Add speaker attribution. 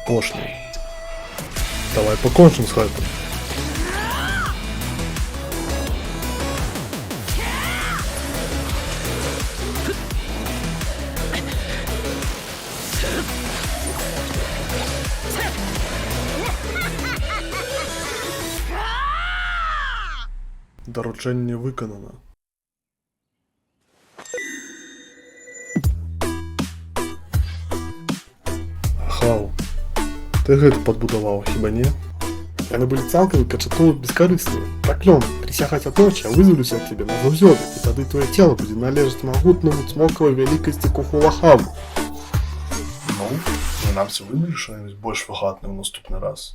Speaker 1: апошняй. Давай покончым з гэтым. Даручэнне выканана. Ajaw, ты гэта падбудаваў, хіба не? Яны былі цалкам і канчаткова бескарысныя. Праклён, прысягаць аднойчы, а вызвалюся ад цябе назаўсёды, і тады твоё цела будзе належаць магутнаму цмокавай вялікасці кухулахаву. Ну, нам все выбереш что-нибудь больш выгаднае ў наступны раз.